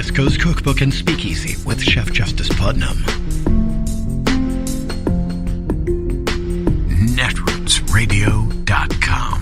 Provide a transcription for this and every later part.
West Coast Cookbook and Speakeasy with Chef Justice Putnam. Netrootsradio.com.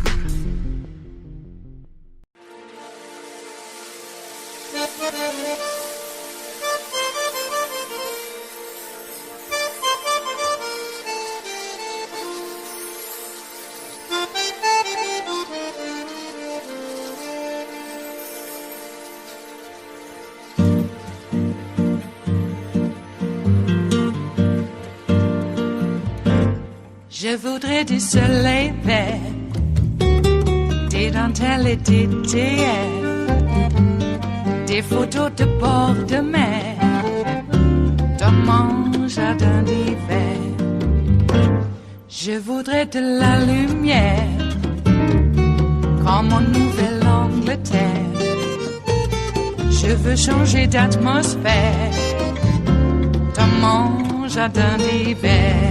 Je voudrais du soleil vert, des dentelles et des théières, des photos de bord de mer, dans mon jardin d'hiver. Je voudrais de la lumière, comme en Nouvelle-Angleterre. Je veux changer d'atmosphère, dans mon jardin d'hiver.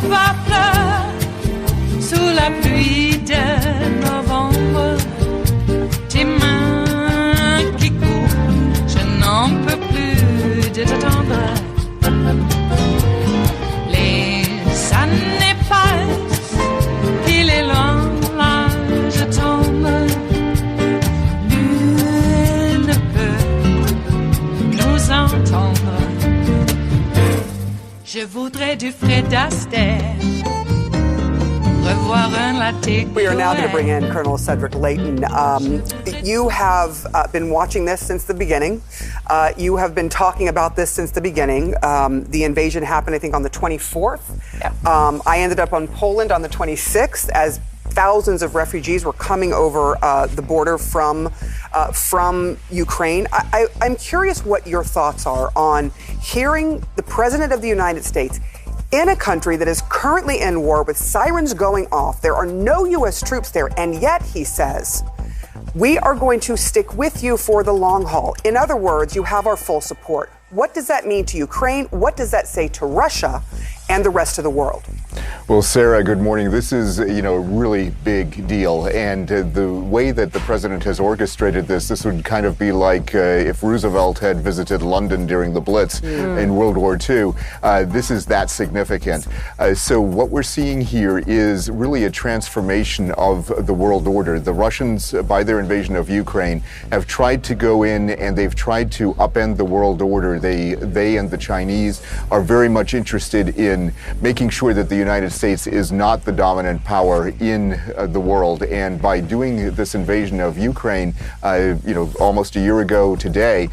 Ma fleur sous la pluie de novembre, tes mains qui courent, je n'en peux plus de t'attendre. Les années passent, il est loin, là je tombe. Nul ne peut nous entendre. Je voudrais du Fred Astaire, revoir un latte. We are now going to bring in Colonel Cedric Layton. You have been watching this since the beginning. You have been talking about this since the beginning. The invasion happened, I think, on the 24th. Yeah. I ended up on Poland on the 26th as thousands of refugees were coming over the border from Ukraine. I'm curious what your thoughts are on hearing the President of the United States in a country that is currently in war with sirens going off. There are no U.S. troops there, and yet he says, we are going to stick with you for the long haul. In other words, you have our full support. What does that mean to Ukraine? What does that say to Russia and the rest of the world? Well, Sarah, good morning. This is, a really big deal. And the way that the president has orchestrated this would kind of be like if Roosevelt had visited London during the Blitz in World War II. This is that significant. So what we're seeing here is really a transformation of the world order. The Russians, by their invasion of Ukraine, have tried to go in and they've tried to upend the world order. They and the Chinese are very much interested in making sure that the United States is not the dominant power in the world. And by doing this invasion of Ukraine, almost a year ago today,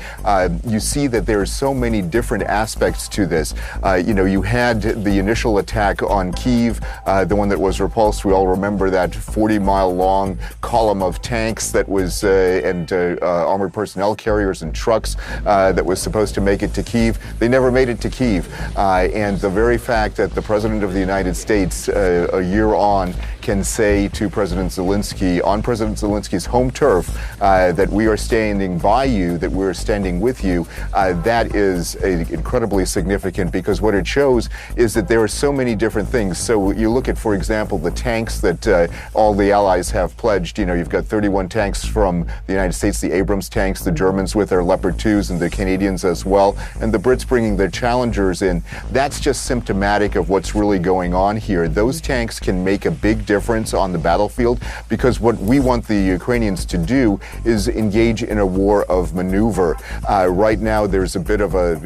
you see that there are so many different aspects to this. You had the initial attack on Kyiv, the one that was repulsed. We all remember that 40-mile long column of tanks that was, and armored personnel carriers and trucks that was supposed to make it to Kyiv. They never made it to Kyiv. And the very fact that the President of the United States, a year on, can say to President Zelensky, on President Zelensky's home turf, that we are standing by you, that we're standing with you, that is incredibly significant, because what it shows is that there are so many different things. So you look at, for example, the tanks that all the allies have pledged. You've got 31 tanks from the United States, the Abrams tanks, the Germans with their Leopard 2s, and the Canadians as well, and the Brits bringing their Challengers in. That's just symptomatic of what's really going on here. Those tanks can make a big difference on the battlefield, because what we want the Ukrainians to do is engage in a war of maneuver. Right now, there's a bit of a,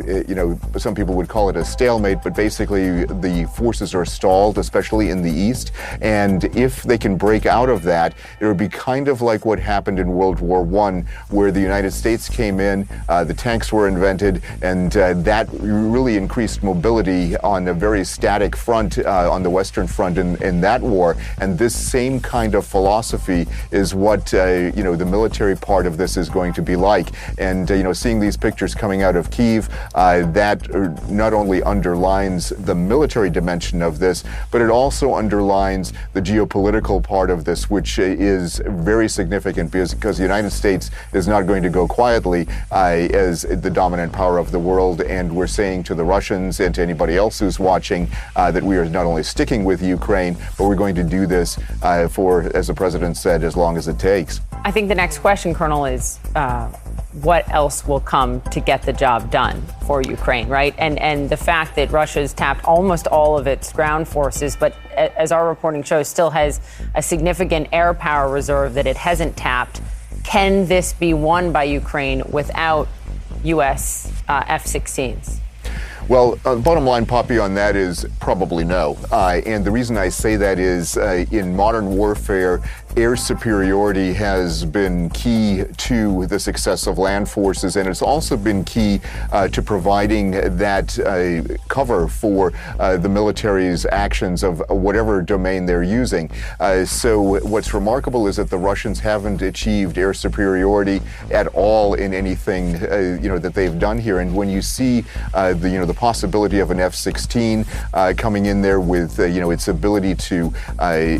some people would call it a stalemate, but basically the forces are stalled, especially in the east. And if they can break out of that, it would be kind of like what happened in World War I, where the United States came in, the tanks were invented, and that really increased mobility on a very static front, on the Western Front in that war. And this same kind of philosophy is what, the military part of this is going to be like. And, seeing these pictures coming out of Kyiv, that not only underlines the military dimension of this, but it also underlines the geopolitical part of this, which is very significant, because the United States is not going to go quietly as the dominant power of the world. And we're saying to the Russians and to anybody else who's watching that we are not only sticking with Ukraine, but we're going to do do this for, as the president said, as long as it takes. I think the next question, Colonel, is what else will come to get the job done for Ukraine, right? And the fact that Russia's tapped almost all of its ground forces, but as our reporting shows, still has a significant air power reserve that it hasn't tapped. Can this be won by Ukraine without U.S. F-16s? Well, bottom line, Poppy, on that is probably no. And the reason I say that is in modern warfare, air superiority has been key to the success of land forces, and it's also been key to providing that cover for the military's actions of whatever domain they're using. So what's remarkable is that the Russians haven't achieved air superiority at all in anything that they've done here. And when you see the possibility of an F-16 coming in there with its ability to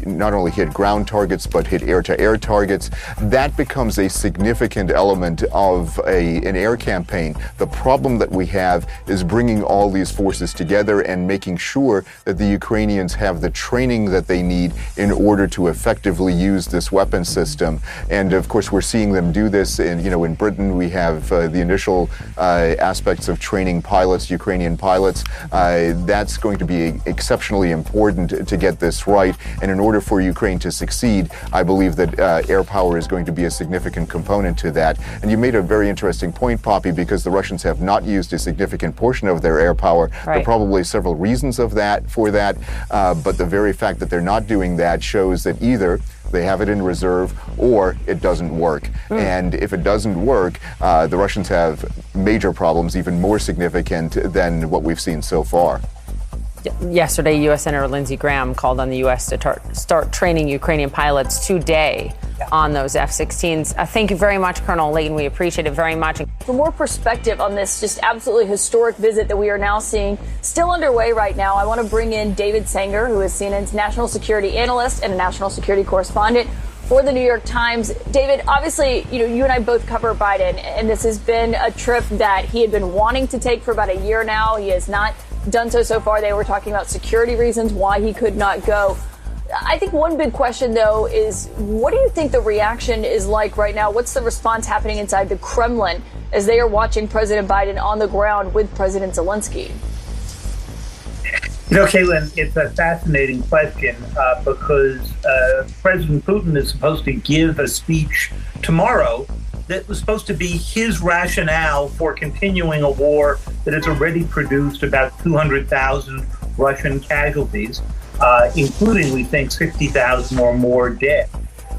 not only hit ground targets but hit air-to-air targets, that becomes a significant element of an air campaign. The problem that we have is bringing all these forces together and making sure that the Ukrainians have the training that they need in order to effectively use this weapon system. And of course, we're seeing them do this in Britain. We have the initial aspects of training pilots, Ukrainian pilots. That's going to be exceptionally important to get this right. And in order for Ukraine to succeed, I believe that air power is going to be a significant component to that. And you made a very interesting point, Poppy, because the Russians have not used a significant portion of their air power. Right. There are probably several reasons for that, but the very fact that they're not doing that shows that either they have it in reserve or it doesn't work. And if it doesn't work, the Russians have major problems, even more significant than what we've seen so far. Yesterday, U.S. Senator Lindsey Graham called on the U.S. to start training Ukrainian pilots today on those F-16s. Thank you very much, Colonel Layton. We appreciate it very much. For more perspective on this just absolutely historic visit that we are now seeing still underway right now, I want to bring in David Sanger, who is CNN's national security analyst and a national security correspondent for the New York Times. David, obviously, you and I both cover Biden, and this has been a trip that he had been wanting to take for about a year now. He has not done so far. They were talking about security reasons why he could not go. I think one big question, though, is what do you think the reaction is like right now? What's the response happening inside the Kremlin as they are watching President Biden on the ground with President Zelensky? Caitlin, it's a fascinating question because President Putin is supposed to give a speech tomorrow that was supposed to be his rationale for continuing a war that has already produced about 200,000 Russian casualties, including, we think, 60,000 or more dead.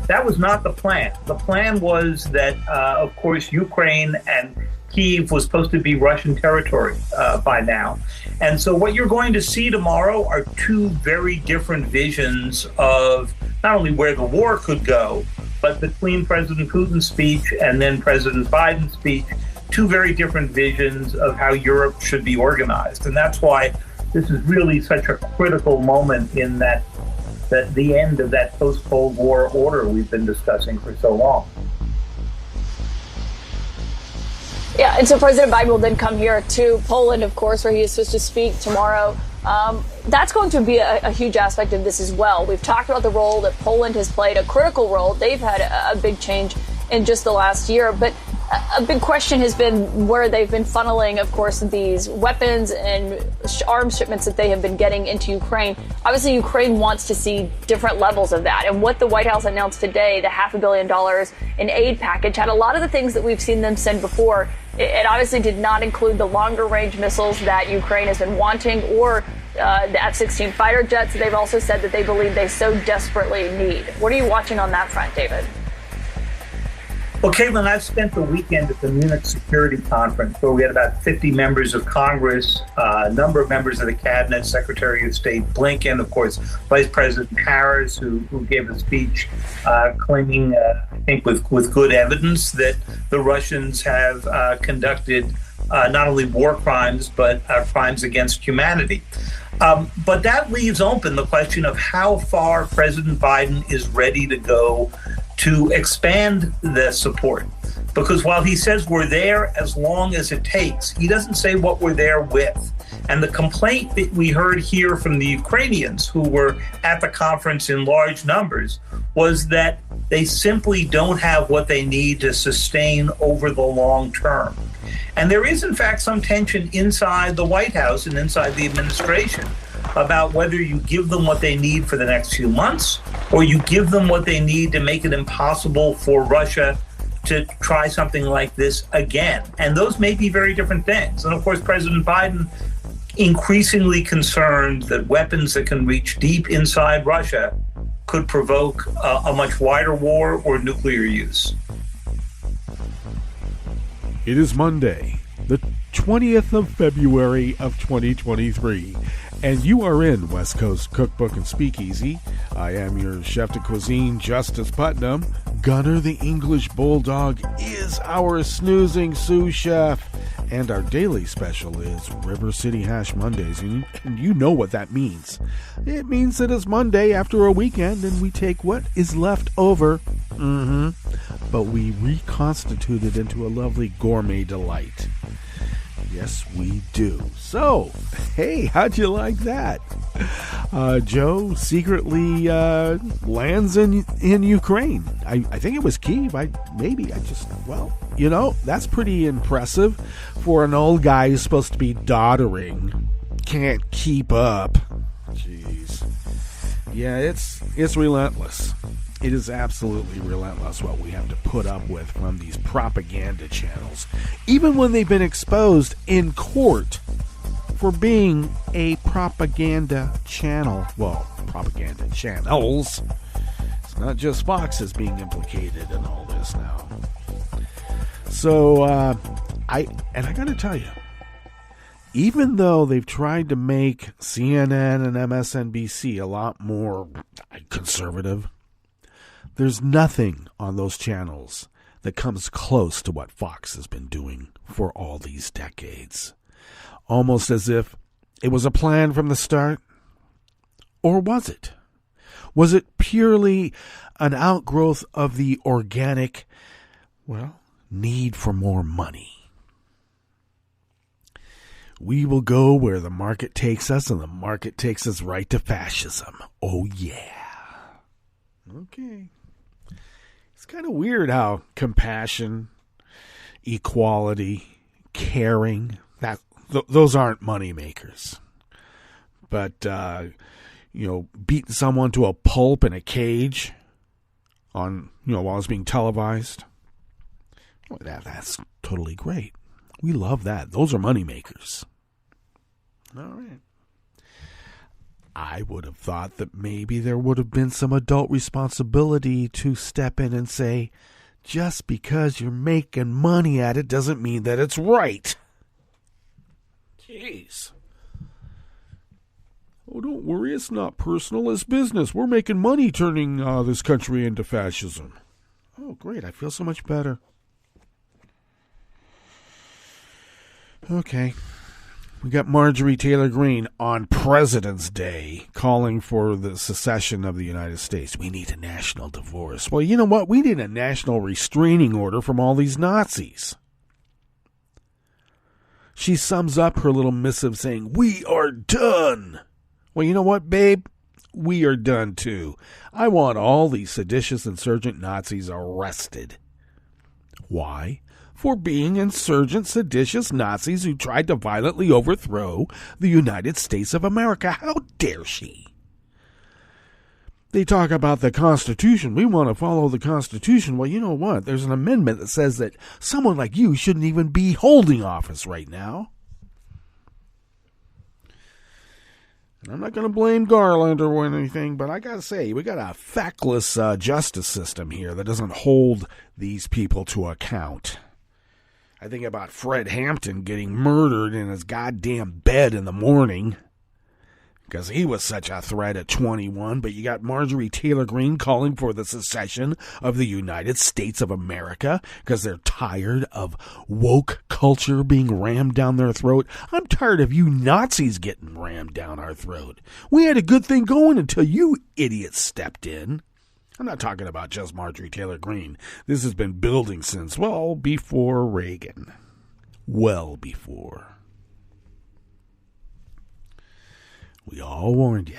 That was not the plan. The plan was that, of course, Ukraine and Kyiv was supposed to be Russian territory by now. And so what you're going to see tomorrow are two very different visions of not only where the war could go, but between President Putin's speech and then President Biden's speech, two very different visions of how Europe should be organized. And that's why this is really such a critical moment in that the end of that post-Cold War order we've been discussing for so long. Yeah, and so President Biden will then come here to Poland, of course, where he is supposed to speak tomorrow. That's going to be a huge aspect of this as well. We've talked about the role that Poland has played, a critical role. They've had a big change in just the last year. But a big question has been where they've been funneling, of course, these weapons and arms shipments that they have been getting into Ukraine. Obviously, Ukraine wants to see different levels of that. And what the White House announced today, the $500 million in aid package, had a lot of the things that we've seen them send before. It obviously did not include the longer range missiles that Ukraine has been wanting or the F-16 fighter jets. They've also said that they believe they so desperately need. What are you watching on that front, David? Well, Caitlin, I've spent the weekend at the Munich Security Conference, where we had about 50 members of Congress, a number of members of the cabinet, Secretary of State Blinken, of course, Vice President Harris, who gave a speech claiming, I think with good evidence, that the Russians have conducted not only war crimes, but crimes against humanity. But that leaves open the question of how far President Biden is ready to go to expand the support. Because while he says we're there as long as it takes, he doesn't say what we're there with. And the complaint that we heard here from the Ukrainians who were at the conference in large numbers was that they simply don't have what they need to sustain over the long term. And there is, in fact, some tension inside the White House and inside the administration about whether you give them what they need for the next few months or you give them what they need to make it impossible for Russia to try something like this again. And those may be very different things. And of course, President Biden increasingly concerned that weapons that can reach deep inside Russia could provoke a much wider war or nuclear use. It is Monday, the 20th of February of 2023, and you are in West Coast Cookbook and Speakeasy. I am your chef de cuisine, Justice Putnam. Gunner the English Bulldog is our snoozing sous chef, and our daily special is River City Hash Mondays, and you know what that means. It means that it's Monday after a weekend, and we take what is left over, but we reconstitute it into a lovely gourmet delight. Yes, we do. So, hey, how'd you like that? Joe secretly lands in Ukraine. I think it was Kyiv. That's pretty impressive for an old guy who's supposed to be doddering. Can't keep up. Jeez. Yeah, it's relentless. It is absolutely relentless what we have to put up with from these propaganda channels, even when they've been exposed in court for being a propaganda channel. Well, propaganda channels. It's not just Fox is being implicated in all this now. So, I got to tell you, even though they've tried to make CNN and MSNBC a lot more conservative, there's nothing on those channels that comes close to what Fox has been doing for all these decades. Almost as if it was a plan from the start. Or was it? Was it purely an outgrowth of the organic, need for more money? We will go where the market takes us, and the market takes us right to fascism. Oh, yeah. Okay. It's kind of weird how compassion, equality, caring, those aren't money makers. But, beating someone to a pulp in a cage while it's being televised, that's totally great. We love that. Those are money makers. All right. I would have thought that maybe there would have been some adult responsibility to step in and say, just because you're making money at it doesn't mean that it's right. Jeez. Oh, don't worry, it's not personal, it's business. We're making money turning this country into fascism. Oh, great, I feel so much better. Okay. We got Marjorie Taylor Greene on President's Day calling for the secession of the United States. We need a national divorce. Well, you know what? We need a national restraining order from all these Nazis. She sums up her little missive saying, "We are done." Well, you know what, babe? We are done too. I want all these seditious insurgent Nazis arrested. Why? For being insurgent, seditious Nazis who tried to violently overthrow the United States of America. How dare she? They talk about the Constitution. We want to follow the Constitution. Well, you know what? There's an amendment that says that someone like you shouldn't even be holding office right now. And I'm not going to blame Garland or anything, but I got to say, we got a feckless justice system here that doesn't hold these people to account. I think about Fred Hampton getting murdered in his goddamn bed in the morning because he was such a threat at 21. But you got Marjorie Taylor Greene calling for the secession of the United States of America because they're tired of woke culture being rammed down their throat. I'm tired of you Nazis getting rammed down our throat. We had a good thing going until you idiots stepped in. I'm not talking about just Marjorie Taylor Greene. This has been building since, before Reagan. Well before. We all warned you.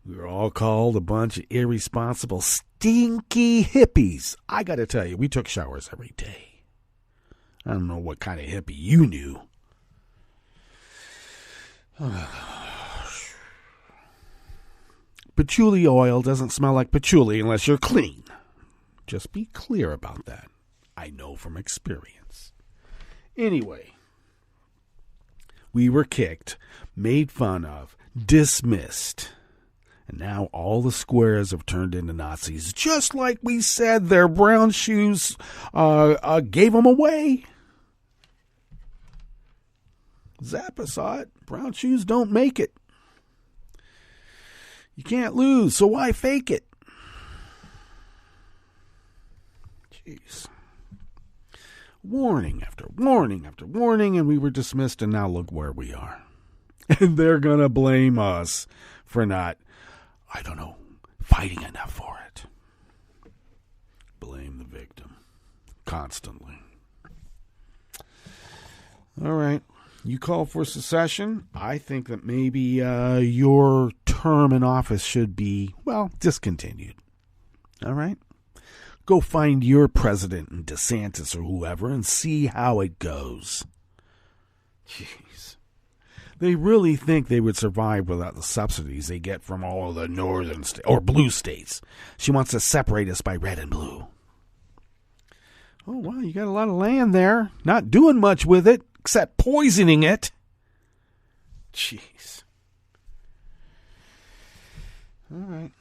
We were all called a bunch of irresponsible, stinky hippies. I got to tell you, we took showers every day. I don't know what kind of hippie you knew. Patchouli oil doesn't smell like patchouli unless you're clean. Just be clear about that. I know from experience. Anyway, we were kicked, made fun of, dismissed. And now all the squares have turned into Nazis. Just like we said, their brown shoes gave them away. Zappa saw it. Brown shoes don't make it. You can't lose, so why fake it? Jeez. Warning after warning after warning, and we were dismissed, and now look where we are. And they're going to blame us for not, I don't know, fighting enough for it. Blame the victim. Constantly. All right. You call for secession. I think that maybe your term in office should be, well, discontinued. All right? Go find your president in DeSantis or whoever and see how it goes. Jeez. They really think they would survive without the subsidies they get from all of the northern states, or blue states. She wants to separate us by red and blue. Oh, wow, you got a lot of land there. Not doing much with it, except poisoning it. Jeez. All right.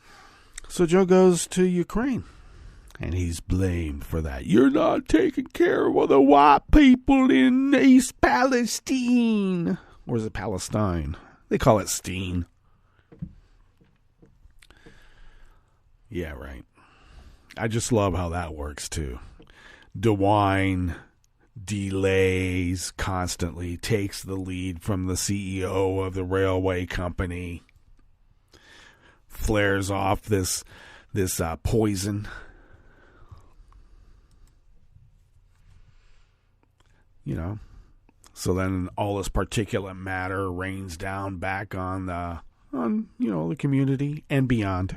So Joe goes to Ukraine, and he's blamed for that. You're not taking care of the white people in East Palestine. Or is it Palestine? They call it Steen. Yeah, right. I just love how that works, too. DeWine delays constantly, takes the lead from the CEO of the railway company, flares off this poison. You know, so then all this particulate matter rains down back on the community and beyond.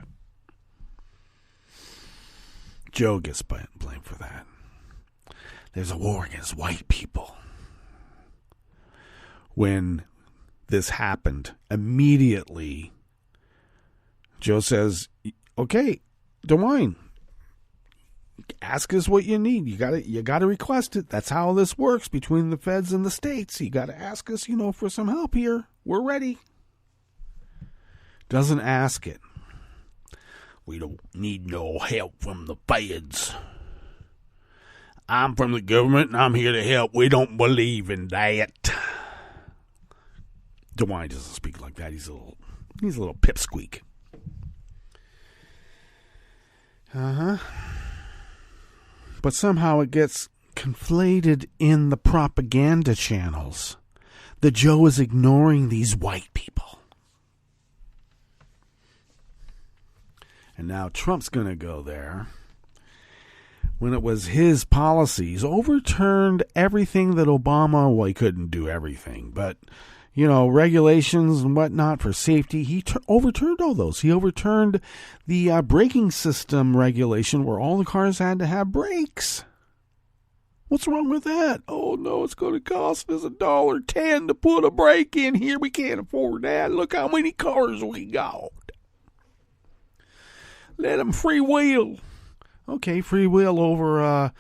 Joe gets blamed for that. There's a war against white people. When this happened, immediately Joe says, okay, DeWine, ask us what you need. You gotta request it. That's how this works between the feds and the states. You gotta ask us, for some help here. We're ready. Doesn't ask it. We don't need no help from the feds. I'm from the government and I'm here to help. We don't believe in that. DeWine doesn't speak like that. He's a little pipsqueak. But somehow it gets conflated in the propaganda channels that Joe is ignoring these white people. And now Trump's going to go there when it was his policies overturned everything that Obama, well, he couldn't do everything, but, regulations and whatnot for safety, he overturned all those. He overturned the braking system regulation where all the cars had to have brakes. What's wrong with that? Oh, no, it's going to cost us $1.10 to put a brake in here. We can't afford that. Look how many cars we got. Let them freewheel. Okay, freewheel over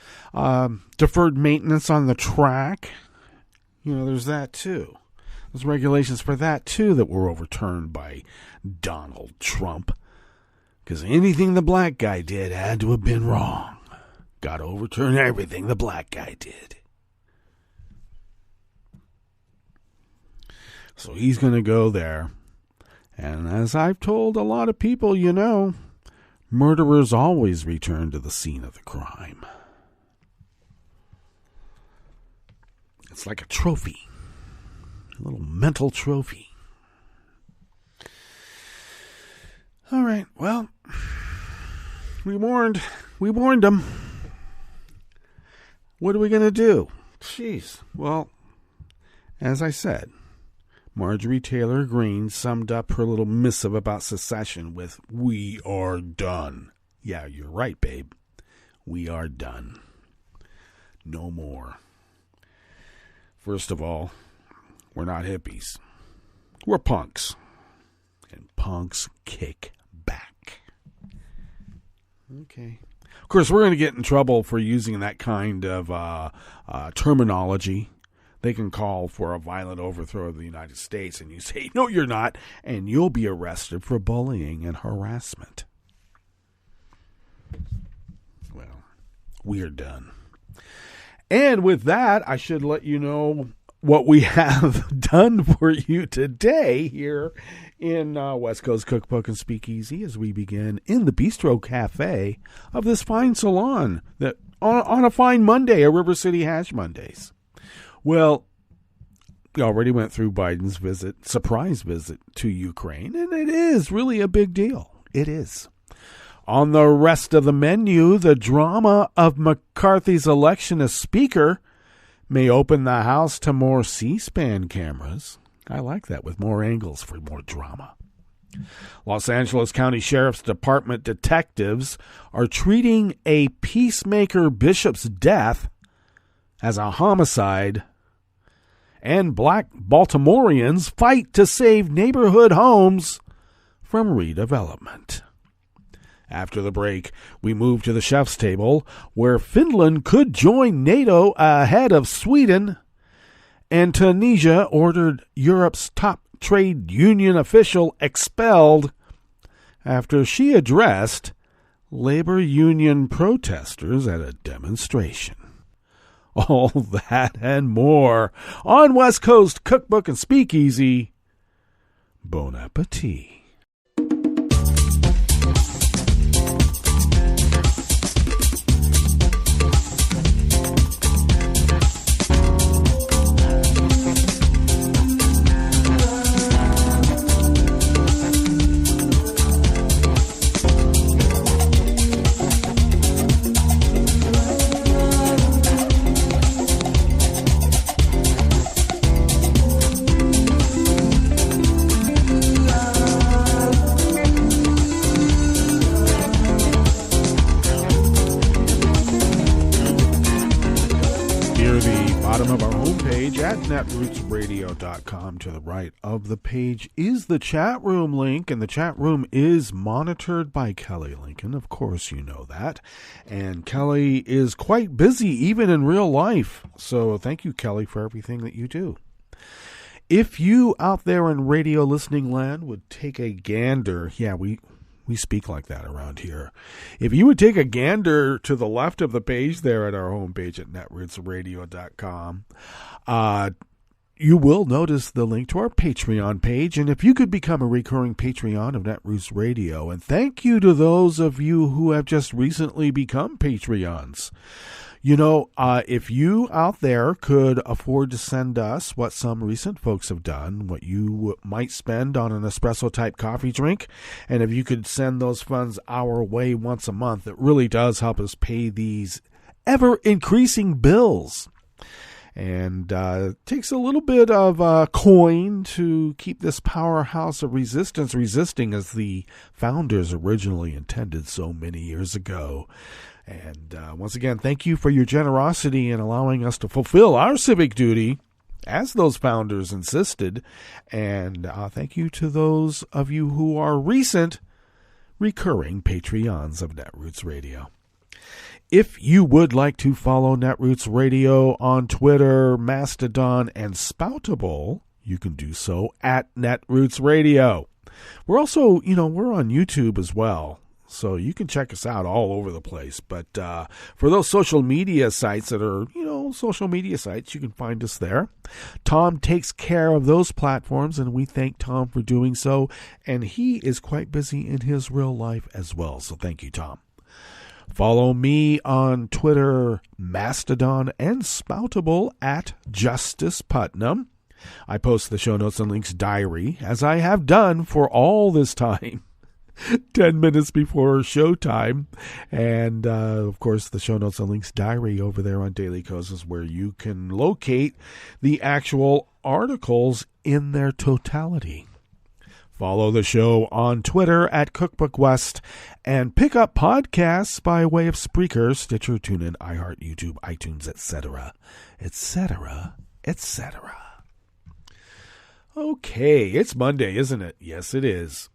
deferred maintenance on the track. There's that too. There's regulations for that too that were overturned by Donald Trump. Because anything the black guy did had to have been wrong. Got to overturn everything the black guy did. So he's going to go there. And as I've told a lot of people, murderers always return to the scene of the crime. It's like a trophy. A little mental trophy. All right, well, we warned them. What are we going to do? Jeez. Well, as I said, Marjorie Taylor Greene summed up her little missive about secession with, "We are done." Yeah, you're right, babe. We are done. No more. First of all, we're not hippies. We're punks. And punks kick back. Okay. Of course, we're going to get in trouble for using that kind of terminology. They can call for a violent overthrow of the United States, and you say, "No, you're not," and you'll be arrested for bullying and harassment. Well, we're done. And with that, I should let you know what we have done for you today here in West Coast Cookbook and Speakeasy as we begin in the Bistro Cafe of this fine salon that on a fine Monday, a River City Hash Mondays. Well, we already went through Biden's surprise visit to Ukraine, and it is really a big deal. It is. On the rest of the menu, the drama of McCarthy's election as Speaker may open the House to more C-SPAN cameras. I like that, with more angles for more drama. Los Angeles County Sheriff's Department detectives are treating a peacemaker bishop's death as a homicide, and Black Baltimoreans fight to save neighborhood homes from redevelopment. After the break, we move to the chef's table, where Finland could join NATO ahead of Sweden, and Tunisia ordered Europe's top trade union official expelled after she addressed labor union protesters at a demonstration. All that and more on West Coast Cookbook and Speakeasy. Bon appetit. netrootsradio.com. To the right of the page is the chat room link, and the chat room is monitored by Kelly Lincoln. Of course, you know that. And Kelly is quite busy even in real life. So thank you, Kelly, for everything that you do. If you out there in radio listening land would take a gander, we speak like that around here. If you would take a gander to the left of the page there at our homepage at netrootsradio.com, you will notice the link to our Patreon page. And if you could become a recurring Patreon of Netroots Radio, and thank you to those of you who have just recently become Patreons. You know, if you out there could afford to send us what some recent folks have done, what you might spend on an espresso-type coffee drink, and if you could send those funds our way once a month, it really does help us pay these ever-increasing bills. And it takes a little bit of coin to keep this powerhouse of resistance resisting as the founders originally intended so many years ago. And once again, thank you for your generosity in allowing us to fulfill our civic duty as those founders insisted. And thank you to those of you who are recent recurring Patreons of Netroots Radio. If you would like to follow Netroots Radio on Twitter, Mastodon, and Spoutable, you can do so at Netroots Radio. We're also, we're on YouTube as well. So you can check us out all over the place. But for those social media sites that are, social media sites, you can find us there. Tom takes care of those platforms, and we thank Tom for doing so. And he is quite busy in his real life as well. So thank you, Tom. Follow me on Twitter, Mastodon, and Spoutable at Justice Putnam. I post the show notes and links diary, as I have done for all this time. 10 minutes before showtime. And, of course, the show notes and links diary over there on Daily Kos is where you can locate the actual articles in their totality. Follow the show on Twitter at Cookbook West and pick up podcasts by way of Spreaker, Stitcher, TuneIn, iHeart, YouTube, iTunes, etc., etc., etc. Okay, it's Monday, isn't it? Yes, it is.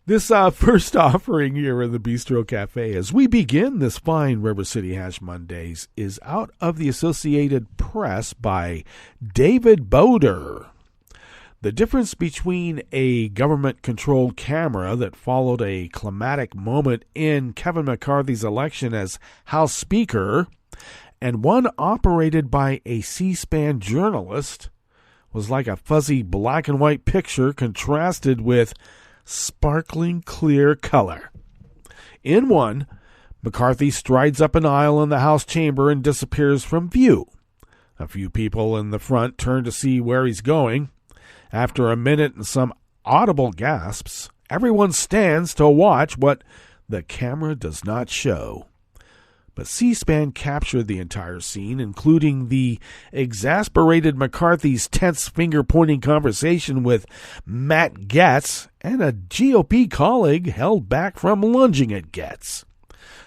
This first offering here in the Bistro Cafe as we begin this fine River City Hash Mondays is out of the Associated Press by David Boder. The difference between a government-controlled camera that followed a climatic moment in Kevin McCarthy's election as House Speaker and one operated by a C-SPAN journalist was like a fuzzy black and white picture contrasted with sparkling clear color. In one, McCarthy strides up an aisle in the House chamber and disappears from view. A few people in the front turn to see where he's going. After a minute and some audible gasps, everyone stands to watch what the camera does not show. But C-SPAN captured the entire scene, including the exasperated McCarthy's tense finger-pointing conversation with Matt Gaetz and a GOP colleague held back from lunging at Gaetz.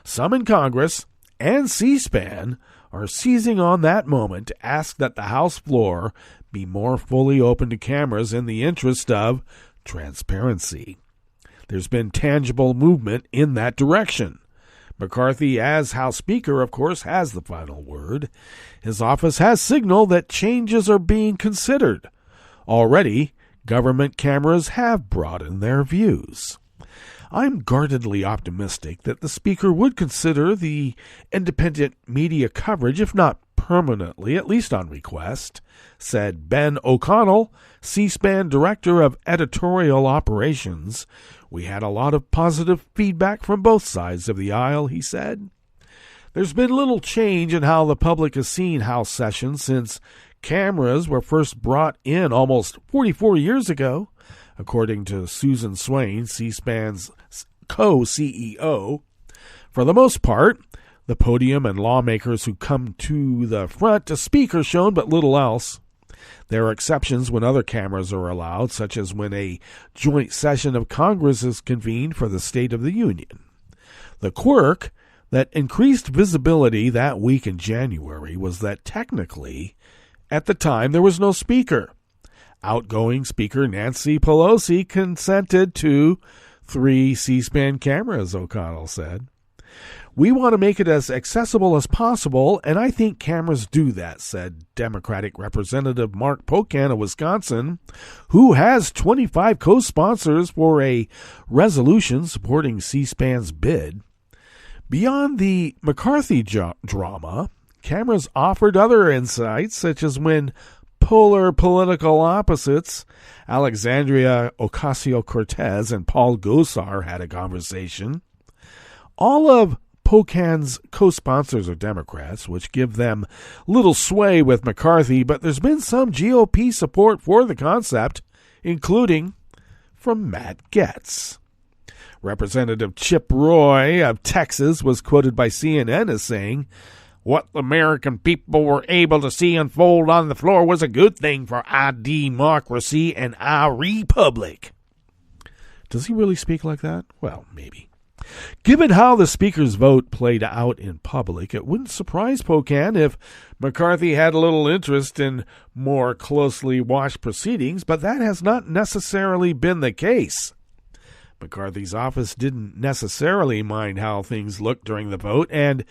Some in Congress and C-SPAN are seizing on that moment to ask that the House floor be more fully open to cameras in the interest of transparency. There's been tangible movement in that direction. McCarthy, as House Speaker, of course, has the final word. His office has signaled that changes are being considered. Already, government cameras have broadened their views. I'm guardedly optimistic that the Speaker would consider the independent media coverage, if not permanently, at least on request, said Ben O'Connell, C-SPAN Director of Editorial Operations. We had a lot of positive feedback from both sides of the aisle, he said. There's been little change in how the public has seen House sessions since cameras were first brought in almost 44 years ago, according to Susan Swain, C-SPAN's co-CEO. For the most part, the podium and lawmakers who come to the front to speak are shown, but little else. There are exceptions when other cameras are allowed, such as when a joint session of Congress is convened for the State of the Union. The quirk that increased visibility that week in January was that technically, at the time, there was no speaker. Outgoing Speaker Nancy Pelosi consented to 3 C-SPAN cameras, O'Connell said. We want to make it as accessible as possible, and I think cameras do that, said Democratic Representative Mark Pocan of Wisconsin, who has 25 co-sponsors for a resolution supporting C-SPAN's bid. Beyond the McCarthy drama, cameras offered other insights, such as when polar political opposites, Alexandria Ocasio-Cortez and Paul Gosar, had a conversation. All of Pocan's co-sponsors are Democrats, which give them little sway with McCarthy, but there's been some GOP support for the concept, including from Matt Gaetz. Representative Chip Roy of Texas was quoted by CNN as saying, "What the American people were able to see unfold on the floor was a good thing for our democracy and our republic." Does he really speak like that? Well, maybe. Given how the Speaker's vote played out in public, it wouldn't surprise Pocan if McCarthy had a little interest in more closely watched proceedings, but that has not necessarily been the case. McCarthy's office didn't necessarily mind how things looked during the vote and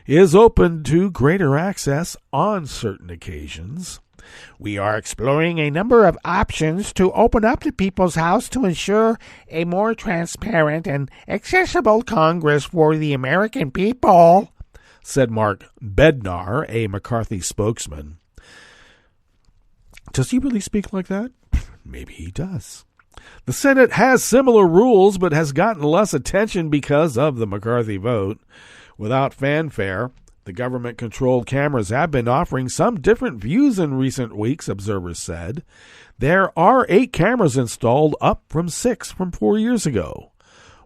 is open to greater access on certain occasions. We are exploring a number of options to open up the People's House to ensure a more transparent and accessible Congress for the American people, said Mark Bednar, a McCarthy spokesman. Does he really speak like that? Maybe he does. The Senate has similar rules, but has gotten less attention because of the McCarthy vote. Without fanfare, the government-controlled cameras have been offering some different views in recent weeks, observers said. There are 8 cameras installed, up from 6 from 4 years ago.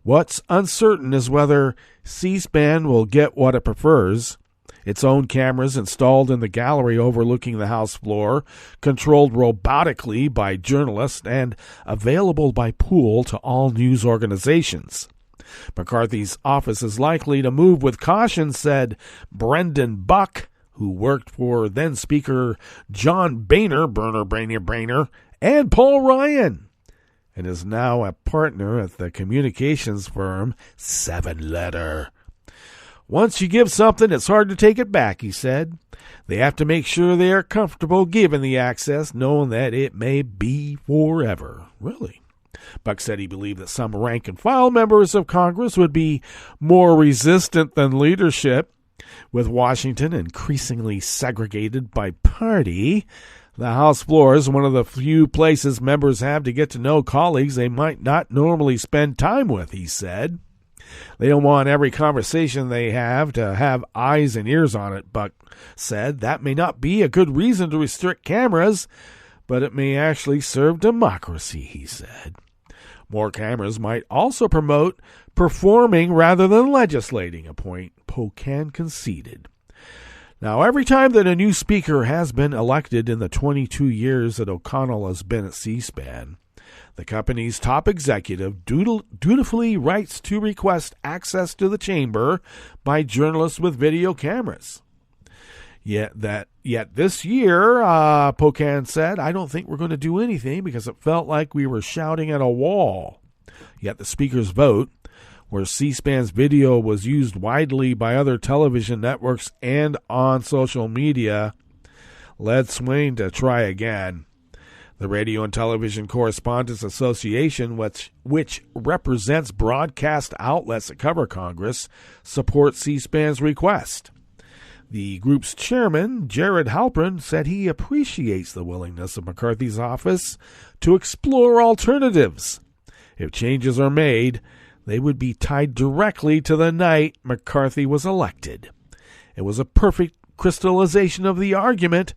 What's uncertain is whether C-SPAN will get what it prefers. Its own cameras installed in the gallery overlooking the House floor, controlled robotically by journalists and available by pool to all news organizations. McCarthy's office is likely to move with caution, said Brendan Buck, who worked for then-Speaker John Boehner, Boehner, and Paul Ryan, and is now a partner at the communications firm 7-Letter. Once you give something, it's hard to take it back, he said. They have to make sure they are comfortable giving the access, knowing that it may be forever. Really? Buck said he believed that some rank-and-file members of Congress would be more resistant than leadership. With Washington increasingly segregated by party, the House floor is one of the few places members have to get to know colleagues they might not normally spend time with, he said. They don't want every conversation they have to have eyes and ears on it, Buck said. That may not be a good reason to restrict cameras, but it may actually serve democracy, he said. More cameras might also promote performing rather than legislating, a point Pocan conceded. Now, every time that a new speaker has been elected in the 22 years that O'Connell has been at C-SPAN, the company's top executive dutifully writes to request access to the chamber by journalists with video cameras. Yet this year, Pocan said, I don't think we're going to do anything because it felt like we were shouting at a wall. Yet the speaker's vote, where C-SPAN's video was used widely by other television networks and on social media, led Swain to try again. The Radio and Television Correspondents Association, which represents broadcast outlets that cover Congress, supports C-SPAN's request. The group's chairman, Jared Halpern, said he appreciates the willingness of McCarthy's office to explore alternatives. If changes are made, they would be tied directly to the night McCarthy was elected. It was a perfect crystallization of the argument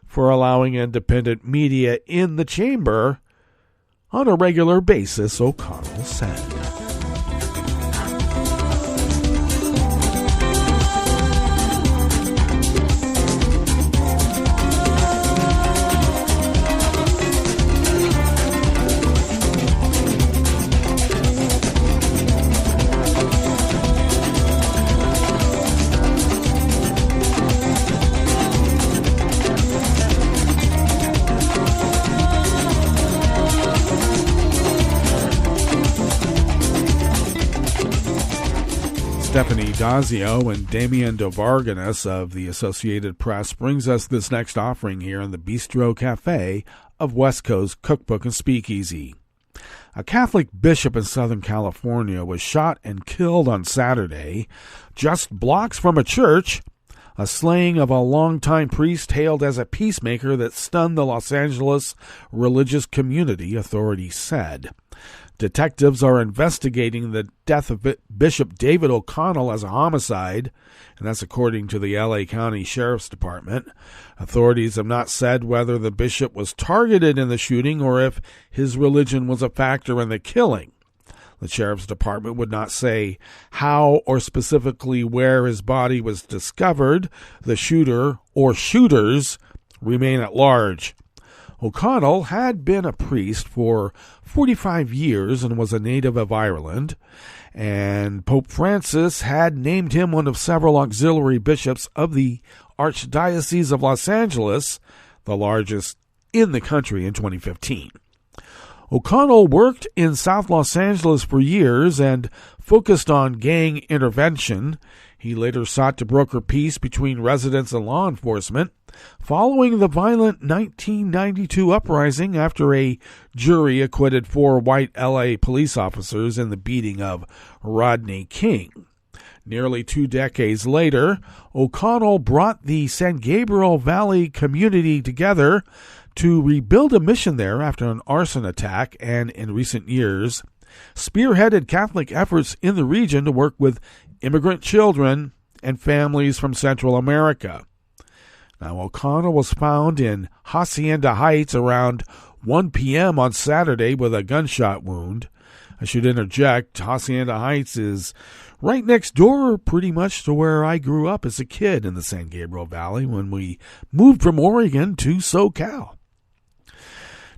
for allowing independent media in the chamber on a regular basis, O'Connell said. Stephanie Dazio and Damian Dovarganis of the Associated Press brings us this next offering here in the Bistro Cafe of West Coast Cookbook and Speakeasy. A Catholic bishop in Southern California was shot and killed on Saturday, just blocks from a church, a slaying of a longtime priest hailed as a peacemaker that stunned the Los Angeles religious community, authorities said. Detectives are investigating the death of Bishop David O'Connell as a homicide, and that's according to the L.A. County Sheriff's Department. Authorities have not said whether the bishop was targeted in the shooting or if his religion was a factor in the killing. The Sheriff's Department would not say how or specifically where his body was discovered. The shooter or shooters remain at large. O'Connell had been a priest for 45 years and was a native of Ireland, and Pope Francis had named him one of several auxiliary bishops of the Archdiocese of Los Angeles, the largest in the country, in 2015. O'Connell worked in South Los Angeles for years and focused on gang intervention. He later sought to broker peace between residents and law enforcement, following the violent 1992 uprising after a jury acquitted 4 white L.A. police officers in the beating of Rodney King. Nearly 2 decades later, O'Connell brought the San Gabriel Valley community together to rebuild a mission there after an arson attack, and in recent years spearheaded Catholic efforts in the region to work with immigrant children and families from Central America. Now, O'Connell was found in Hacienda Heights around 1 p.m. on Saturday with a gunshot wound. I should interject, Hacienda Heights is right next door pretty much to where I grew up as a kid in the San Gabriel Valley when we moved from Oregon to SoCal.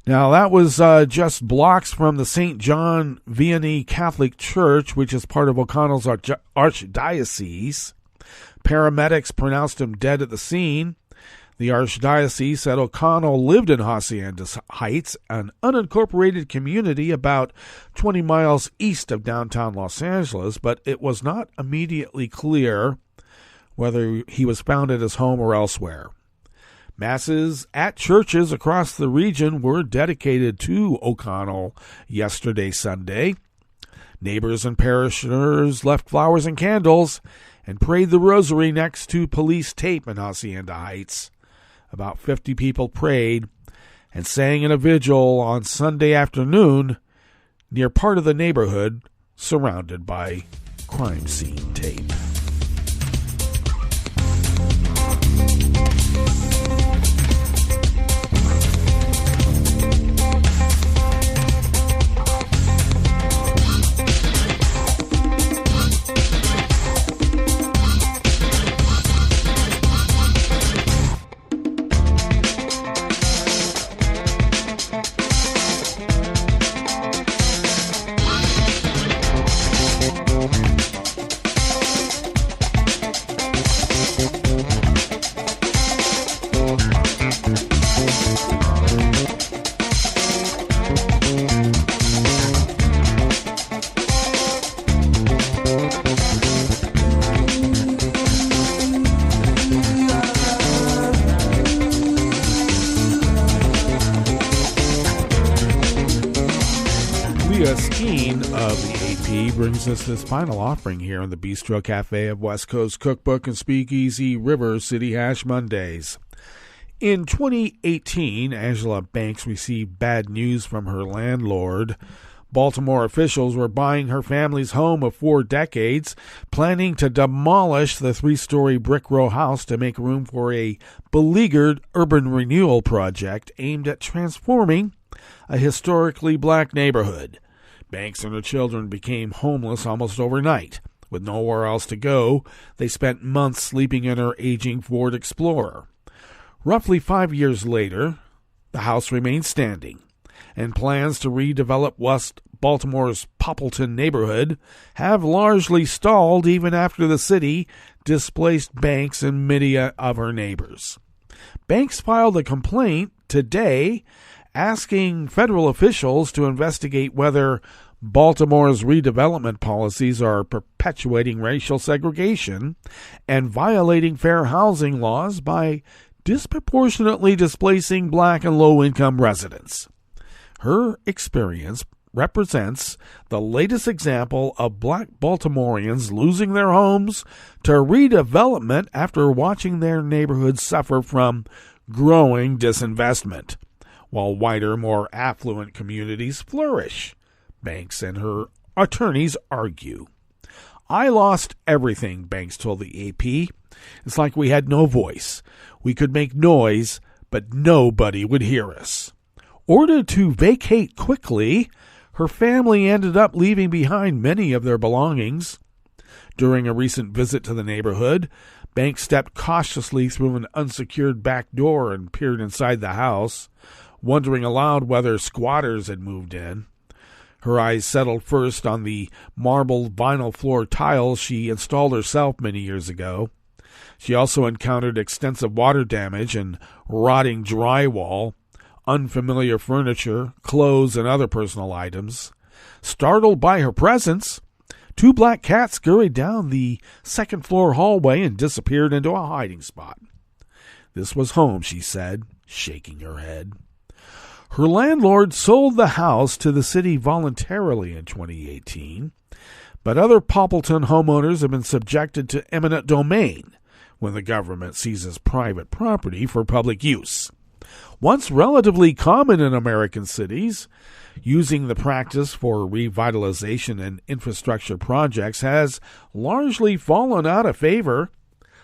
Now, that was just blocks from the St. John Vianney Catholic Church, which is part of O'Connell's archdiocese. Paramedics pronounced him dead at the scene. The archdiocese said O'Connell lived in Hacienda Heights, an unincorporated community about 20 miles east of downtown Los Angeles, but it was not immediately clear whether he was found at his home or elsewhere. Masses at churches across the region were dedicated to O'Connell yesterday, Sunday. Neighbors and parishioners left flowers and candles and prayed the rosary next to police tape in Hacienda Heights. About 50 people prayed and sang in a vigil on Sunday afternoon near part of the neighborhood surrounded by crime scene tape. Brings us this final offering here on the Bistro Cafe of West Coast Cookbook and Speakeasy River City Hash Mondays. In 2018, Angela Banks received bad news from her landlord. Baltimore officials were buying her family's home of 4 decades, planning to demolish the 3-story brick row house to make room for a beleaguered urban renewal project aimed at transforming a historically black neighborhood. Banks and her children became homeless almost overnight. With nowhere else to go, they spent months sleeping in her aging Ford Explorer. Roughly 5 years later, the house remains standing, and plans to redevelop West Baltimore's Poppleton neighborhood have largely stalled even after the city displaced Banks and many of her neighbors. Banks filed a complaint today asking federal officials to investigate whether Baltimore's redevelopment policies are perpetuating racial segregation and violating fair housing laws by disproportionately displacing black and low-income residents. Her experience represents the latest example of black Baltimoreans losing their homes to redevelopment after watching their neighborhoods suffer from growing disinvestment, while whiter, more affluent communities flourish, Banks and her attorneys argue. "I lost everything," Banks told the AP. "It's like we had no voice. We could make noise, but nobody would hear us." Ordered to vacate quickly, her family ended up leaving behind many of their belongings. During a recent visit to the neighborhood, Banks stepped cautiously through an unsecured back door and peered inside the house, wondering aloud whether squatters had moved in. Her eyes settled first on the marble vinyl floor tiles she installed herself many years ago. She also encountered extensive water damage and rotting drywall, unfamiliar furniture, clothes, and other personal items. Startled by her presence, 2 black cats scurried down the second-floor hallway and disappeared into a hiding spot. "This was home," she said, shaking her head. Her landlord sold the house to the city voluntarily in 2018, but other Poppleton homeowners have been subjected to eminent domain when the government seizes private property for public use. Once relatively common in American cities, using the practice for revitalization and infrastructure projects has largely fallen out of favor.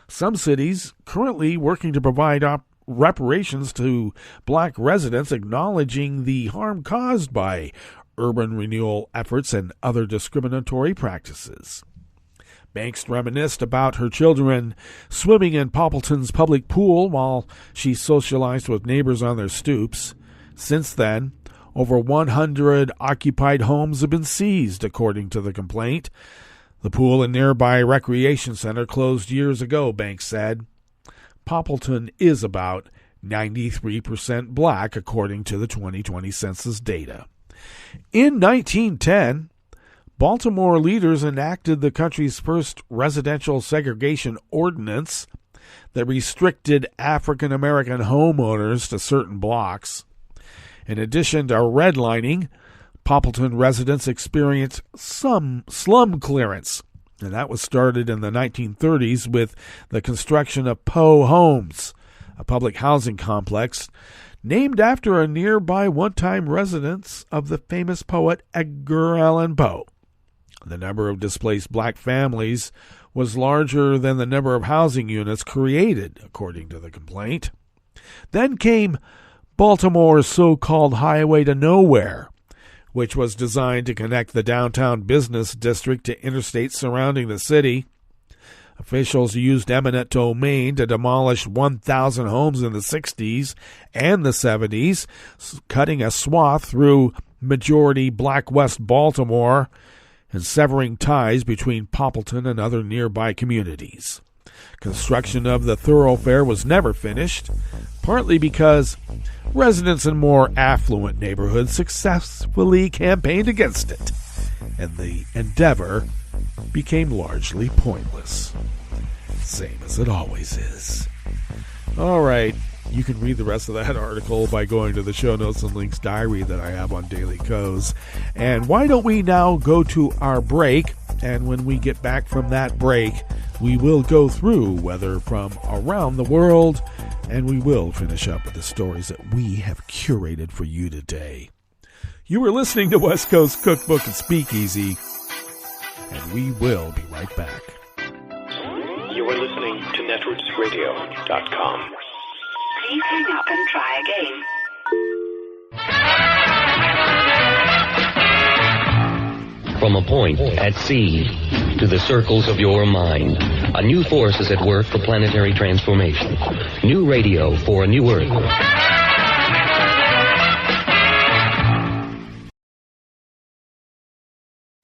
Some cities currently working to provide reparations to black residents, acknowledging the harm caused by urban renewal efforts and other discriminatory practices. Banks reminisced about her children swimming in Poppleton's public pool while she socialized with neighbors on their stoops. Since then, over 100 occupied homes have been seized, according to the complaint. The pool and nearby recreation center closed years ago, Banks said. Poppleton is about 93% black, according to the 2020 census data. In 1910, Baltimore leaders enacted the country's first residential segregation ordinance that restricted African American homeowners to certain blocks. In addition to redlining, Poppleton residents experienced some slum clearance, and that was started in the 1930s with the construction of Poe Homes, a public housing complex named after a nearby one-time residence of the famous poet Edgar Allan Poe. The number of displaced black families was larger than the number of housing units created, according to the complaint. Then came Baltimore's so-called Highway to Nowhere, which was designed to connect the downtown business district to interstates surrounding the city. Officials used eminent domain to demolish 1,000 homes in the 60s and the 70s, cutting a swath through majority black West Baltimore and severing ties between Poppleton and other nearby communities. Construction of the thoroughfare was never finished, partly because residents in more affluent neighborhoods successfully campaigned against it, and the endeavor became largely pointless. Same as it always is. All right, you can read the rest of that article by going to the show notes and links diary that I have on Daily Kos. And why don't we now go to our break? And when we get back from that break, we will go through weather from around the world, and we will finish up with the stories that we have curated for you today. You are listening to West Coast Cookbook and Speakeasy, and we will be right back. You are listening to netrootsradio.com. Please hang up and try again. From a point at sea to the circles of your mind, a new force is at work for planetary transformation. New radio for a new Earth.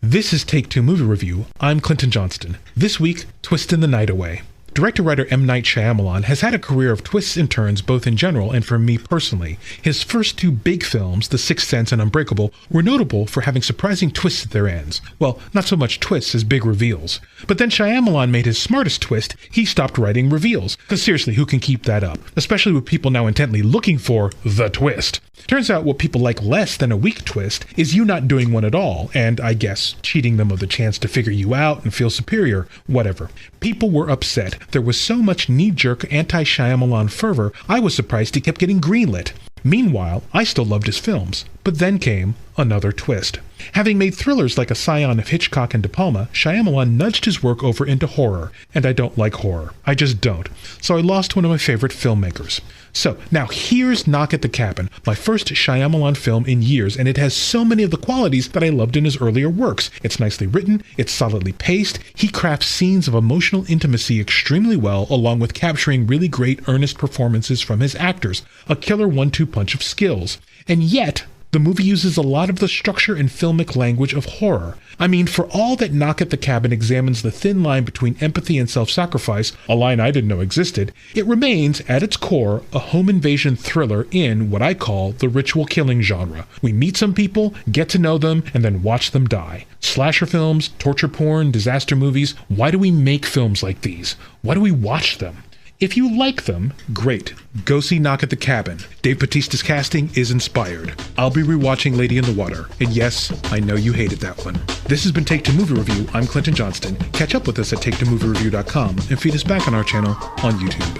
This is Take Two Movie Review. I'm Clinton Johnston. This week, Twistin' the Night Away. Director-writer M. Night Shyamalan has had a career of twists and turns both in general and for me personally. His first two big films, The Sixth Sense and Unbreakable, were notable for having surprising twists at their ends. Well, not so much twists as big reveals. But then Shyamalan made his smartest twist. He stopped writing reveals. Because seriously, who can keep that up? Especially with people now intently looking for the twist. Turns out what people like less than a weak twist is you not doing one at all, and I guess cheating them of the chance to figure you out and feel superior, whatever. People were upset. There was so much knee-jerk anti-Shyamalan fervor, I was surprised he kept getting greenlit. Meanwhile, I still loved his films. But then came another twist. Having made thrillers like a scion of Hitchcock and De Palma, Shyamalan nudged his work over into horror, and I don't like horror. I just don't. So I lost one of my favorite filmmakers. So, now here's Knock at the Cabin, my first Shyamalan film in years, and it has so many of the qualities that I loved in his earlier works. It's nicely written, it's solidly paced, he crafts scenes of emotional intimacy extremely well, along with capturing really great earnest performances from his actors, a killer 1-2 punch of skills. And yet, the movie uses a lot of the structure and filmic language of horror. I mean, for all that Knock at the Cabin examines the thin line between empathy and self-sacrifice, a line I didn't know existed, it remains, at its core, a home invasion thriller in what I call the ritual killing genre. We meet some people, get to know them, and then watch them die. Slasher films, torture porn, disaster movies, why do we make films like these? Why do we watch them? If you like them, great. Go see Knock at the Cabin. Dave Bautista's casting is inspired. I'll be rewatching Lady in the Water. And yes, I know you hated that one. This has been Take Two Movie Review. I'm Clinton Johnston. Catch up with us at TakeTwoMovieReview.com and feed us back on our channel on YouTube.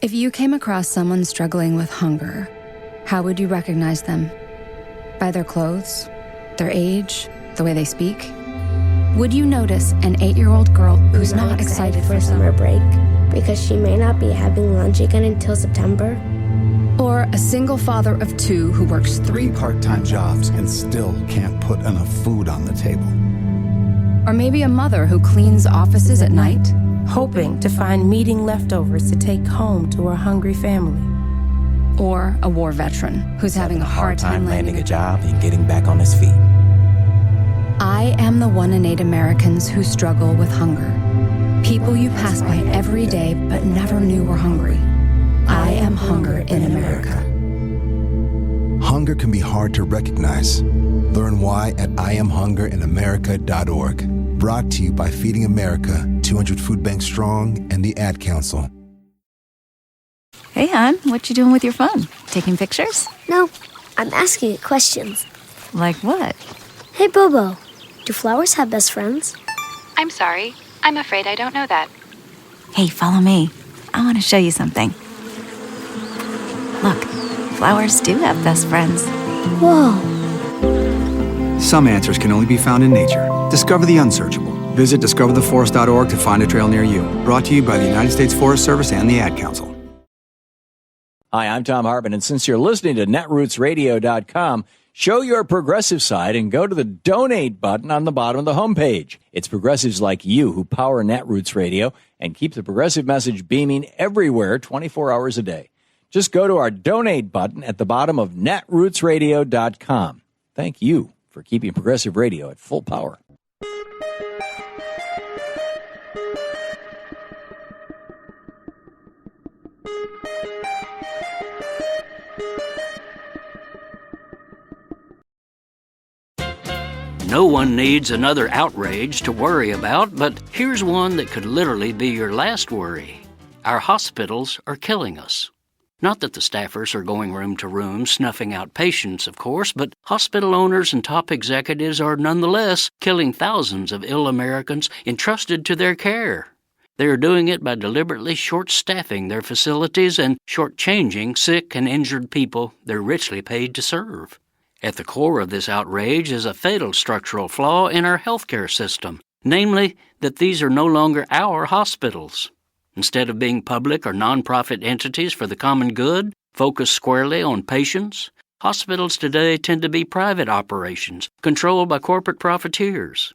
If you came across someone struggling with hunger, how would you recognize them? By their clothes? Their age? The way they speak? Would you notice an 8-year-old girl who's not excited for summer break because she may not be having lunch again until September? Or a single father of 2 who works 3 part-time jobs and still can't put enough food on the table? Or maybe a mother who cleans offices at night, hoping to find meeting leftovers to take home to her hungry family. Or a war veteran who's having a hard time landing a job and getting back on his feet. I am the 1 in 8 Americans who struggle with hunger. People you pass by every day but never knew were hungry. I am hunger in America. Hunger can be hard to recognize. Learn why at IamHungerInAmerica.org. Brought to you by Feeding America, 200 Food Banks Strong, and the Ad Council. Hey, hon, what you doing with your phone? Taking pictures? No, I'm asking it questions. Like what? Hey, Bobo, do flowers have best friends? I'm sorry. I'm afraid I don't know that. Hey, follow me. I want to show you something. Look, flowers do have best friends. Whoa. Some answers can only be found in nature. Discover the unsearchable. Visit discovertheforest.org to find a trail near you. Brought to you by the United States Forest Service and the Ad Council. Hi, I'm Tom Hartman, and since you're listening to netrootsradio.com, show your progressive side and go to the donate button on the bottom of the homepage. It's progressives like you who power Netroots Radio and keep the progressive message beaming everywhere 24 hours a day. Just go to our donate button at the bottom of netrootsradio.com. Thank you for keeping progressive radio at full power. No one needs another outrage to worry about, but here's one that could literally be your last worry. Our hospitals are killing us. Not that the staffers are going room to room snuffing out patients, of course, but hospital owners and top executives are nonetheless killing thousands of ill Americans entrusted to their care. They are doing it by deliberately short-staffing their facilities and short-changing sick and injured people they're richly paid to serve. At the core of this outrage is a fatal structural flaw in our healthcare system, namely that these are no longer our hospitals. Instead of being public or nonprofit entities for the common good, focused squarely on patients, hospitals today tend to be private operations controlled by corporate profiteers.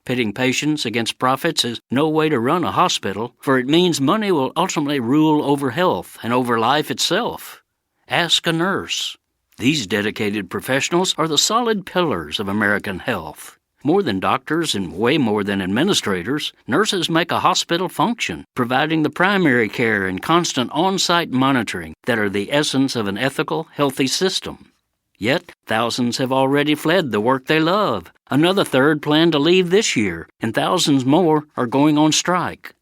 Pitting patients against profits is no way to run a hospital, for it means money will ultimately rule over health and over life itself. Ask a nurse. These dedicated professionals are the solid pillars of American health. More than doctors and way more than administrators, nurses make a hospital function, providing the primary care and constant on-site monitoring that are the essence of an ethical, healthy system. Yet, thousands have already fled the work they love. Another third plan to leave this year, and thousands more are going on strike.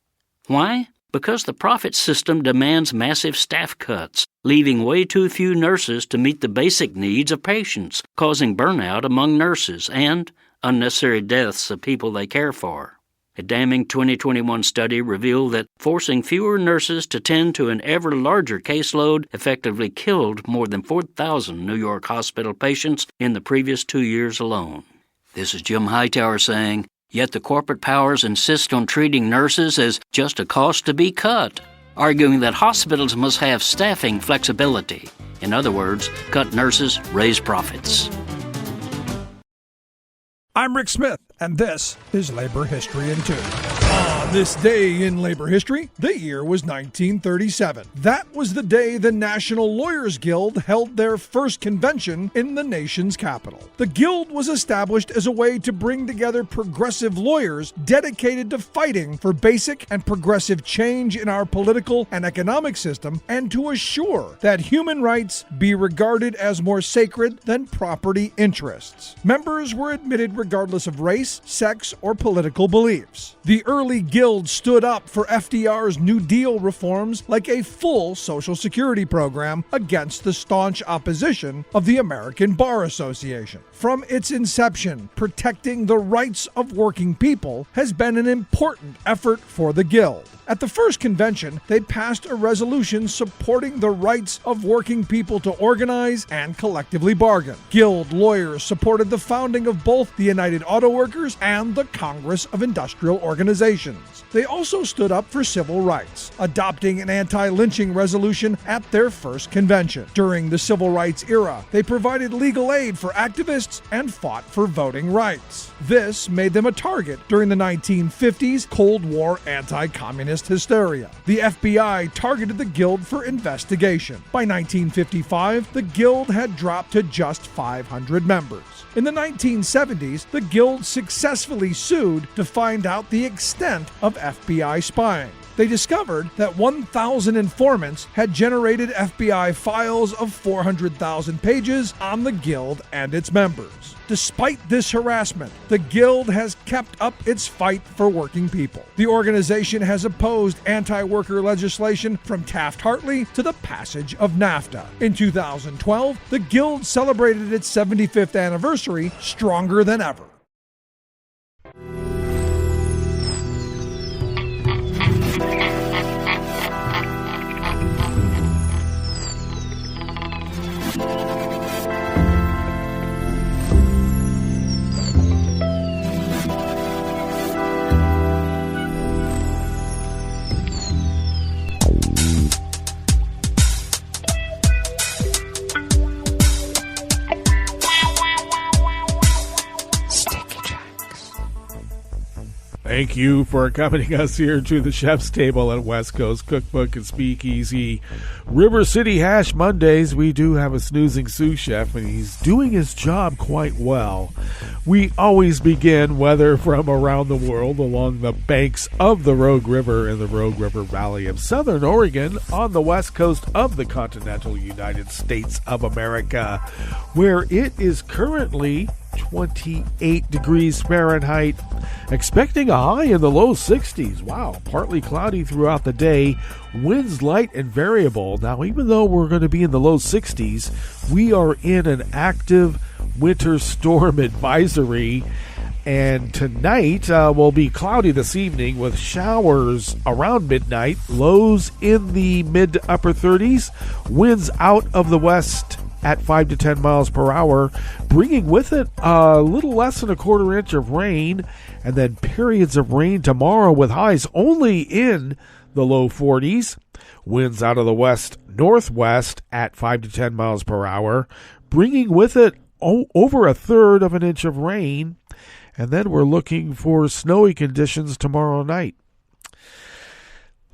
Why? Because the profit system demands massive staff cuts, leaving way too few nurses to meet the basic needs of patients, causing burnout among nurses and unnecessary deaths of people they care for. A damning 2021 study revealed that forcing fewer nurses to tend to an ever larger caseload effectively killed more than 4,000 New York hospital patients in the previous 2 years alone. This is Jim Hightower saying, yet the corporate powers insist on treating nurses as just a cost to be cut, arguing that hospitals must have staffing flexibility. In other words, cut nurses, raise profits. I'm Rick Smith, and this is Labor History in 2. On this day in labor history, the year was 1937. That was the day the National Lawyers Guild held their first convention in the nation's capital. The Guild was established as a way to bring together progressive lawyers dedicated to fighting for basic and progressive change in our political and economic system, and to assure that human rights be regarded as more sacred than property interests. Members were admitted regardless of race, sex, or political beliefs. The early Guild stood up for FDR's New Deal reforms like a full Social Security program against the staunch opposition of the American Bar Association. From its inception, protecting the rights of working people has been an important effort for the Guild. At the first convention, they passed a resolution supporting the rights of working people to organize and collectively bargain. Guild lawyers supported the founding of both the United Auto Workers and the Congress of Industrial Organizations. They also stood up for civil rights, adopting an anti-lynching resolution at their first convention. During the civil rights era, they provided legal aid for activists and fought for voting rights. This made them a target during the 1950s Cold War anti-communist hysteria. The FBI targeted the Guild for investigation. By 1955, the Guild had dropped to just 500 members. In the 1970s, the Guild successfully sued to find out the extent of FBI spying. They discovered that 1,000 informants had generated FBI files of 400,000 pages on the Guild and its members. Despite this harassment, the Guild has kept up its fight for working people. The organization has opposed anti-worker legislation from Taft-Hartley to the passage of NAFTA. In 2012, the Guild celebrated its 75th anniversary stronger than ever. Thank you for accompanying us here to the Chef's Table at West Coast Cookbook and Speakeasy. River City Hash Mondays, we do have a snoozing sous chef, and he's doing his job quite well. We always begin weather from around the world along the banks of the Rogue River in the Rogue River Valley of Southern Oregon on the west coast of the continental United States of America, where it is currently 28 degrees Fahrenheit, expecting a high in the low 60s. Wow, partly cloudy throughout the day, winds light and variable. Now, even though we're going to be in the low 60s, we are in an active winter storm advisory, and tonight will be cloudy this evening with showers around midnight, lows in the mid to upper 30s, winds out of the west at 5 to 10 miles per hour, bringing with it a little less than a quarter inch of rain, and then periods of rain tomorrow with highs only in the low 40s. Winds out of the west northwest at 5 to 10 miles per hour, bringing with it over a third of an inch of rain, and then we're looking for snowy conditions tomorrow night.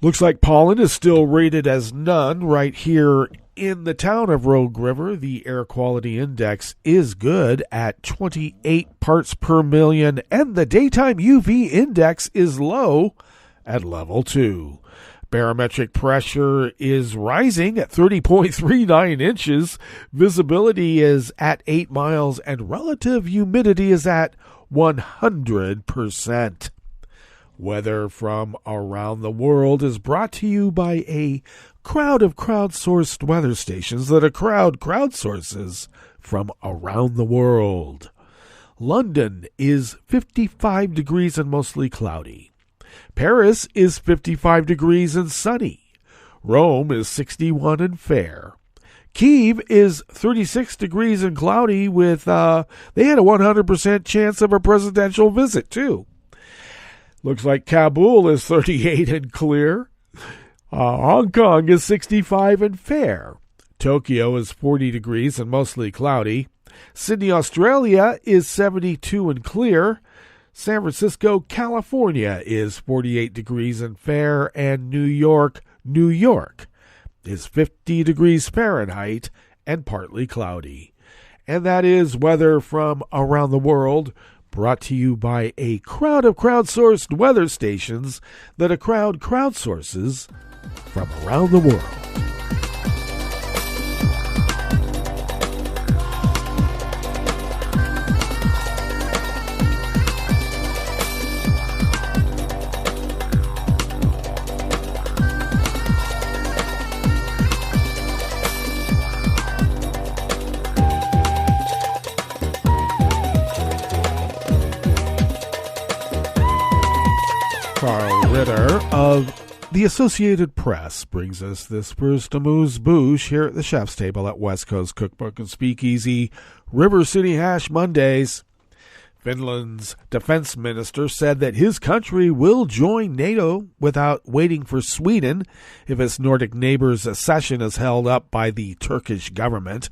Looks like pollen is still rated as none right here in the town of Rogue River. The air quality index is good at 28 parts per million, and the daytime UV index is low at level 2. Barometric pressure is rising at 30.39 inches. Visibility is at 8 miles, and relative humidity is at 100%. Weather from around the world is brought to you by a crowd of crowdsourced weather stations that a crowd crowdsources from around the world. London is 55 degrees and mostly cloudy. Paris is 55 degrees and sunny. Rome is 61 and fair. Kyiv is 36 degrees and cloudy with, they had a 100% chance of a presidential visit too. Looks like Kabul is 38 and clear. Hong Kong is 65 and fair. Tokyo is 40 degrees and mostly cloudy. Sydney, Australia is 72 and clear. San Francisco, California is 48 degrees and fair. And New York is 50 degrees Fahrenheit and partly cloudy. And that is weather from around the world, brought to you by a crowd of crowdsourced weather stations that a crowd crowdsources from around the world. Carl Ritter of The Associated Press brings us this first amuse-bouche here at the chef's table at West Coast Cookbook and Speakeasy, River City Hash Mondays. Finland's defense minister said that his country will join NATO without waiting for Sweden if its Nordic neighbor's accession is held up by the Turkish government.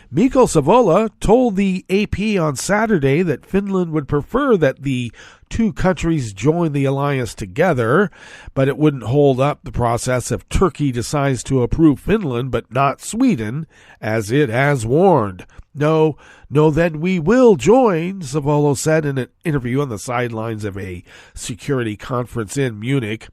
Mikko Savola told the AP on Saturday that Finland would prefer that the two countries join the alliance together, but it wouldn't hold up the process if Turkey decides to approve Finland but not Sweden, as it has warned. No, then we will join, Savola said in an interview on the sidelines of a security conference in Munich.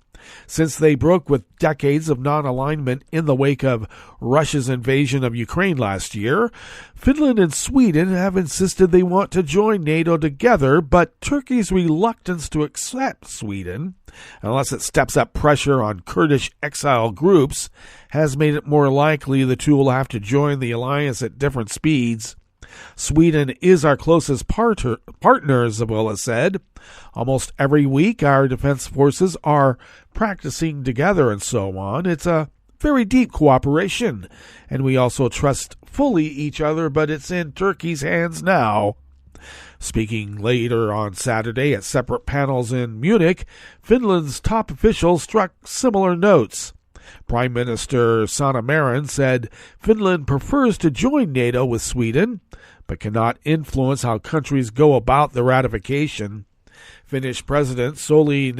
Since they broke with decades of non-alignment in the wake of Russia's invasion of Ukraine last year, Finland and Sweden have insisted they want to join NATO together, but Turkey's reluctance to accept Sweden, unless it steps up pressure on Kurdish exile groups, has made it more likely the two will have to join the alliance at different speeds. Sweden is our closest partner, Savola said. Almost every week our defense forces are practicing together and so on. It's a very deep cooperation, and we also trust fully each other, but it's in Turkey's hands now. Speaking later on Saturday at separate panels in Munich, Finland's top officials struck similar notes. Prime Minister Sanna Marin said Finland prefers to join NATO with Sweden, but cannot influence how countries go about the ratification. Finnish President Sauli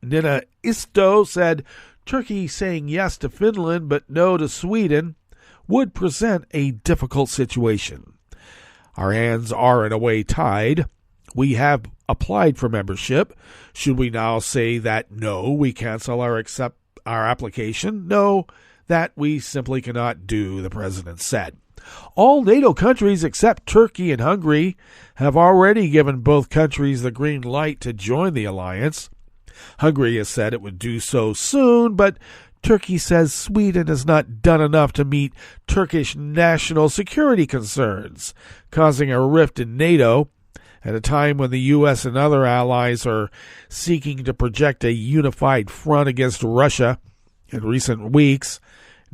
Niinisto said Turkey saying yes to Finland but no to Sweden would present a difficult situation. Our hands are in a way tied. We have applied for membership. Should we now say that no, we cancel our application? No, that we simply cannot do, the president said. All NATO countries except Turkey and Hungary have already given both countries the green light to join the alliance. Hungary has said it would do so soon, but Turkey says Sweden has not done enough to meet Turkish national security concerns, causing a rift in NATO at a time when the U.S. and other allies are seeking to project a unified front against Russia. In recent weeks,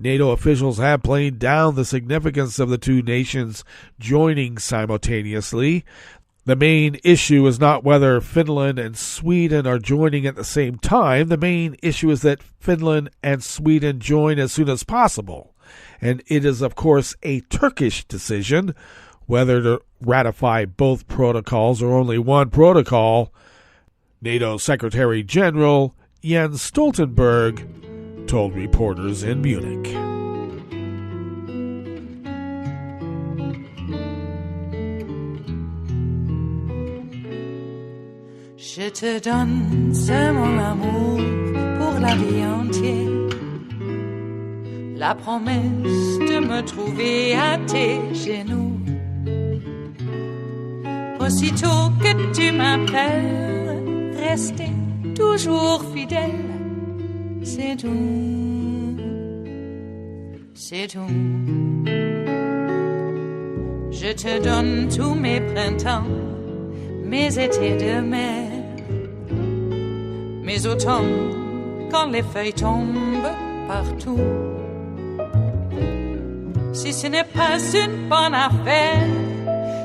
NATO officials have played down the significance of the two nations joining simultaneously. The main issue is not whether Finland and Sweden are joining at the same time. The main issue is that Finland and Sweden join as soon as possible. And it is, of course, a Turkish decision whether to ratify both protocols or only one protocol. NATO Secretary General Jens Stoltenberg told reporters in Munich. Je te donne ce mon amour pour la vie entière, la promesse de me trouver à tes genoux. Aussitôt que tu m'appelles, rester toujours fidèle. C'est tout, c'est tout. Je te donne tous mes printemps, mes étés de mer, mes automnes quand les feuilles tombent partout. Si ce n'est pas une bonne affaire,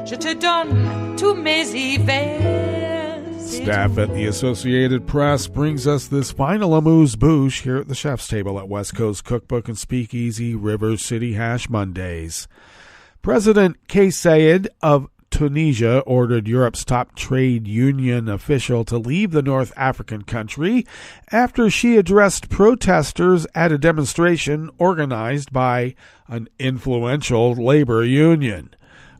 je te donne tous mes hivers. Staff at the Associated Press brings us this final amuse-bouche here at the chef's table at West Coast Cookbook and Speakeasy, River City Hash Mondays. President Kais Saied of Tunisia ordered Europe's top trade union official to leave the North African country after she addressed protesters at a demonstration organized by an influential labor union.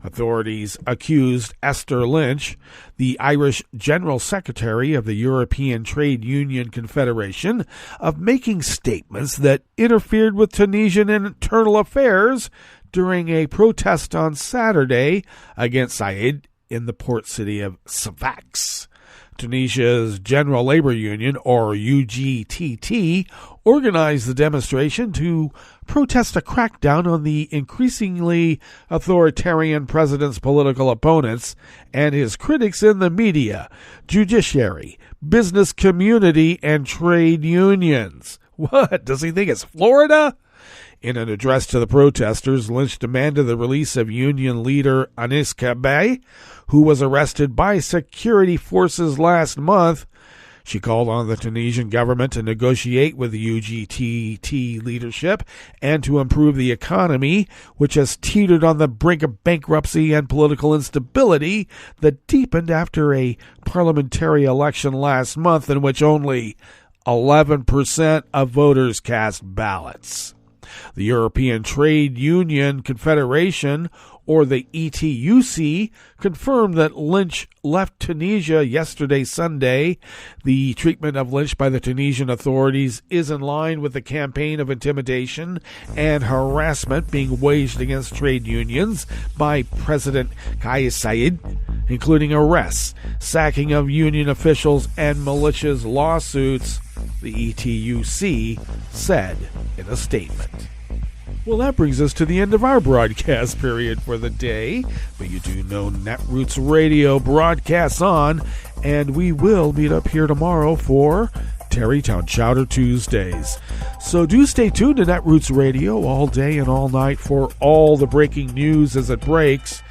Authorities accused Esther Lynch, the Irish General Secretary of the European Trade Union Confederation, of making statements that interfered with Tunisian internal affairs during a protest on Saturday against Saied in the port city of Sfax. Tunisia's General Labor Union, or UGTT, organized the demonstration to protest a crackdown on the increasingly authoritarian president's political opponents and his critics in the media, judiciary, business community, and trade unions. What? Does he think it's Florida? In an address to the protesters, Lynch demanded the release of union leader Anis Kabay, who was arrested by security forces last month. She called on the Tunisian government to negotiate with the UGTT leadership and to improve the economy, which has teetered on the brink of bankruptcy and political instability that deepened after a parliamentary election last month in which only 11% of voters cast ballots. The European Trade Union Confederation, or the ETUC, confirmed that Lynch left Tunisia yesterday, Sunday. The treatment of Lynch by the Tunisian authorities is in line with the campaign of intimidation and harassment being waged against trade unions by President Kais Saied, including arrests, sacking of union officials, and malicious lawsuits, the ETUC said in a statement. Well, that brings us to the end of our broadcast period for the day. But you do know Netroots Radio broadcasts on, and we will meet up here tomorrow for Tarrytown Chowder Tuesdays. So do stay tuned to Netroots Radio all day and all night for all the breaking news as it breaks.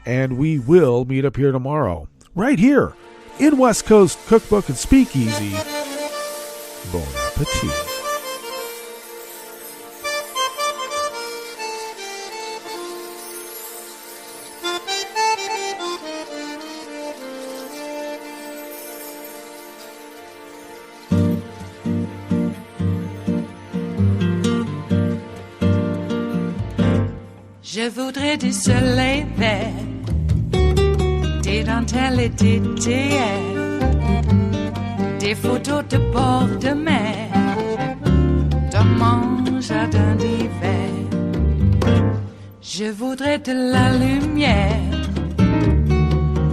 And we will meet up here tomorrow, right here in West Coast Cookbook and Speakeasy. Bon appetit. Je voudrais du soleil vert, des dentelles et des théières, des photos de bord de mer, dans mon jardin d'hiver. Je voudrais de la lumière,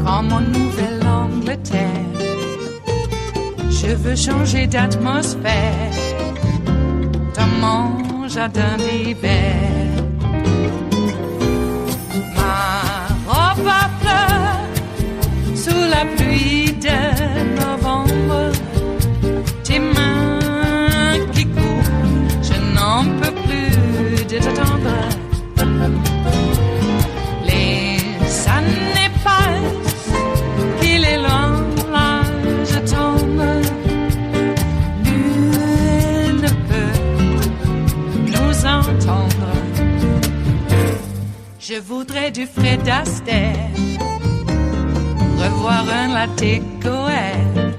comme en Nouvelle-Angleterre. Je veux changer d'atmosphère, dans mon jardin d'hiver. À fleurs sous la pluie de novembre, tes mains qui courent, je n'en peux plus de t'attendre. Les années passent, qu'il est loin, là je tombe. Nul ne peut nous entendre. Je voudrais du Fred Astaire, revoir un latte Goël.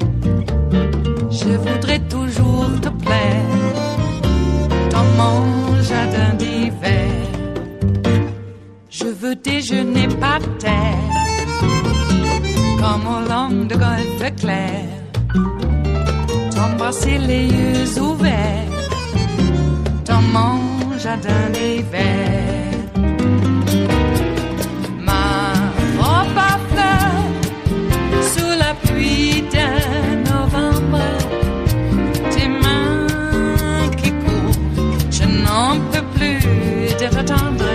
Je voudrais toujours te plaire dans mon jardin d'hiver. Je veux déjeuner par terre, comme au long de golfe clair. T'embrasser les yeux ouverts dans mon jardin d'hiver. Pluie de novembre, tes mains qui courent, je n'en peux plus de t'attendre.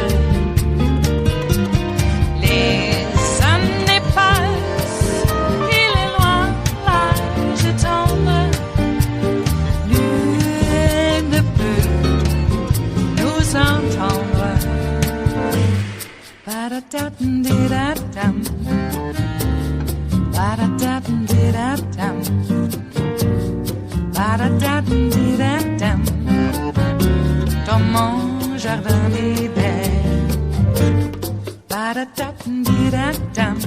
Les années passent, il est loin, là je tombe. Nul ne peut nous entendre. Ba-da-da-dum-di-da-dum. Ba-da-da-dum-di-da-dum. Ba-da-da-dum-di-da-dum. Dans mon jardin d'hiver. Ba-da-da-dum-di-da-dum.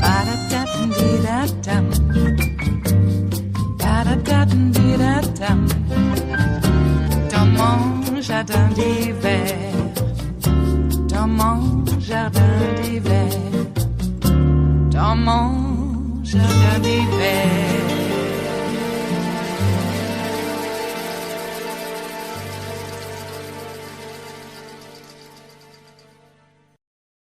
Ba-da-da-dum-di-da-dum. Ba-da-da-dum-di-da-dum. Dans mon jardin d'hiver. Dans mon jardin d'hiver. Dans mon jardin d'hiver.